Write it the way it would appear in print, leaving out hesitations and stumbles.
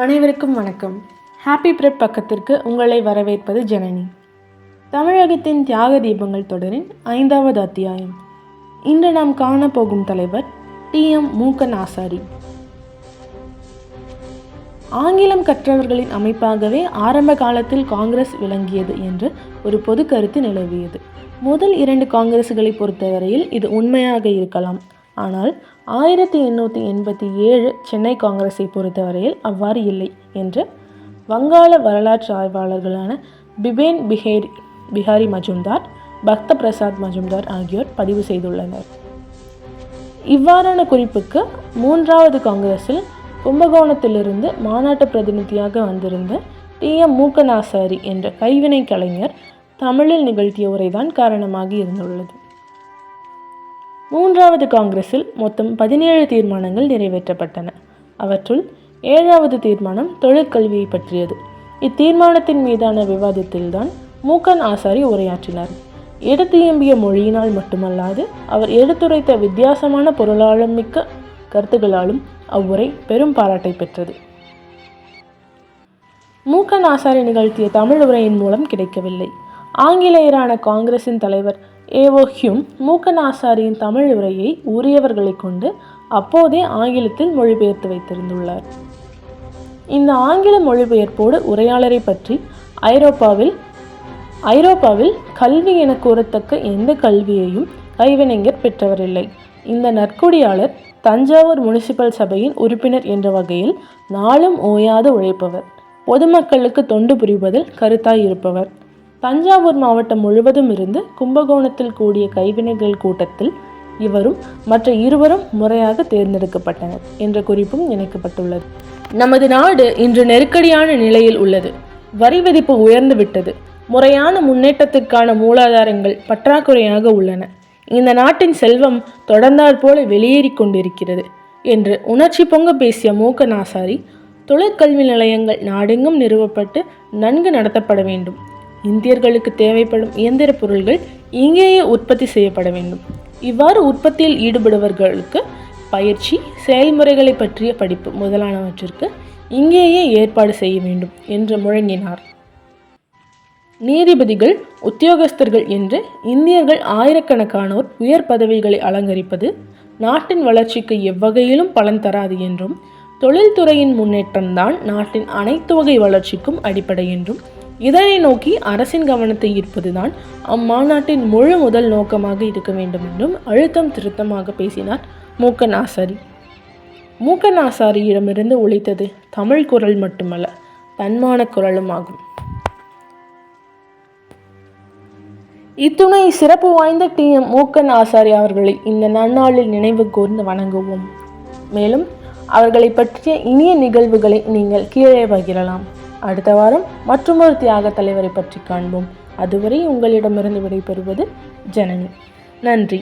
அனைவருக்கும் வணக்கம். Happy prep பக்கத்திற்கு உங்களை வரவேற்பது ஜனனி. தமிழகத்தின் தியாக தீபங்கள் தொடரின் 5வது அத்தியாயம். இன்று நாம் காணப்போகும் தலைவர் டி.எம். மூக்கன் ஆசாரி. ஆங்கிலம் கற்றவர்களின் அமைப்பாகவே ஆரம்ப காலத்தில் காங்கிரஸ் விளங்கியது என்று ஒரு பொது கருத்து நிலவியது. முதல் 2 காங்கிரசுகளை பொறுத்தவரையில் இது உண்மையாக இருக்கலாம். ஆனால் 1887 சென்னை காங்கிரஸை பொறுத்தவரையில் அவ்வாறு இல்லை என்று வங்காள வரலாற்று ஆய்வாளர்களான பிபேன் பிஹாரி மஜும்தார், பக்த பிரசாத் மஜும்தார் ஆகியோர் பதிவு செய்துள்ளனர். இவ்வாறான குறிப்புக்கு 3வது காங்கிரஸில் கும்பகோணத்திலிருந்து மாநாட்டு பிரதிநிதியாக வந்திருந்த டி.எம். மூக்கன் ஆசாரி என்ற கைவினை கலைஞர் தமிழில் நிகழ்த்திய உரைதான் காரணமாக இருந்துள்ளது. 3வது காங்கிரஸில் மொத்தம் 17 தீர்மானங்கள் நிறைவேற்றப்பட்டன. அவற்றுள் 7வது தீர்மானம் தொழிற்கல்வியை பற்றியது. இத்தீர்மானத்தின் மீதான விவாதத்தில்தான் மூக்கன் ஆசாரி உரையாற்றினார். எடுத்து இயம்பிய மொழியினால் மட்டுமல்லாது அவர் எடுத்துரைத்த வித்தியாசமான பொருளாளம் மிக்க கருத்துகளாலும் அவ்வுரை பெரும் பாராட்டை பெற்றது. மூக்கன் ஆசாரி நிகழ்த்திய தமிழ் உரையின் மூலம் கிடைக்கவில்லை. ஆங்கிலேயரான காங்கிரசின் தலைவர் ஏ.ஓ. ஹியூம் மூக்கன் ஆசாரியின் தமிழ் உரையை உரியவர்களை கொண்டு அப்போதே ஆங்கிலத்தில் மொழிபெயர்த்து வைத்திருந்துள்ளார். இந்த ஆங்கில மொழிபெயர்ப்போடு உரையாளரை பற்றி ஐரோப்பாவில் கல்வி என கூறத்தக்க எந்த கல்வியையும் கைவினைஞர் பெற்றவரில்லை. இந்த நற்குடியாளர் தஞ்சாவூர் முனிசிபல் சபையின் உறுப்பினர் என்ற வகையில் நாளும் ஓயாது உழைப்பவர், பொதுமக்களுக்கு தொண்டு புரிவதில் கருத்தாய் இருப்பவர். தஞ்சாவூர் மாவட்டம் முழுவதும் இருந்து கும்பகோணத்தில் கூடிய கைவினைகள் கூட்டத்தில் இவரும் மற்ற 2வரும் முறையாக தேர்ந்தெடுக்கப்பட்டனர் என்ற குறிப்பும் இணைக்கப்பட்டுள்ளது. நமது நாடு இன்று நெருக்கடியான நிலையில் உள்ளது. வரி விதிப்பு உயர்ந்து விட்டது. முறையான முன்னேற்றத்திற்கான மூலாதாரங்கள் பற்றாக்குறையாக உள்ளன. இந்த நாட்டின் செல்வம் தொடர்ந்தாற்போல வெளியேறி கொண்டிருக்கிறது என்று உணர்ச்சி பொங்க பேசிய மூக்கன் ஆசாரி, தொழிற்கல்வி நிலையங்கள் நாடெங்கும் நிறுவப்பட்டு நன்கு நடத்தப்பட வேண்டும். இந்தியர்களுக்கு தேவைப்படும் இயந்திர பொருள்கள் இங்கேயே உற்பத்தி செய்யப்பட வேண்டும். இவ்வாறு உற்பத்தியில் ஈடுபடுபவர்களுக்கு பயிற்சி, செயல்முறைகளை பற்றிய படிப்பு முதலானவற்றிற்கு இங்கேயே ஏற்பாடு செய்ய வேண்டும் என்று முழங்கினார். நீதிபதிகள், உத்தியோகஸ்தர்கள் என்று இந்தியர்கள் ஆயிரக்கணக்கானோர் உயர் பதவிகளை அலங்கரிப்பது நாட்டின் வளர்ச்சிக்கு எவ்வகையிலும் பலன் தராது என்றும், தொழில்துறையின் முன்னேற்றம்தான் நாட்டின் அனைத்து வகை வளர்ச்சிக்கும் அடிப்படை என்றும், இதனை நோக்கி அரசின் கவனத்தை ஈர்ப்பதுதான் அம்மாநாட்டின் முழு முதல் நோக்கமாக இருக்க வேண்டும் என்றும் அழுத்தம் திருத்தமாக பேசினார் மூக்கன் ஆசாரி. மூக்கன் ஆசாரியிடமிருந்து ஒலித்தது தமிழ் குரல் மட்டுமல்ல, தன்மான குரலும் ஆகும். இத்துணை சிறப்பு வாய்ந்த டி.எம். மூக்கன் ஆசாரி அவர்களை இந்த நன்னாளில் நினைவு கூர்ந்து வணங்குவோம். மேலும் அவர்களை பற்றிய இனிய நிகழ்வுகளை நீங்கள் கீழே பகிரலாம். அடுத்த வாரம் மற்றொரு தியாக தலைவரை பற்றி காண்போம். அதுவரை உங்களிடமிருந்து விடைபெறுவது ஜனனி. நன்றி.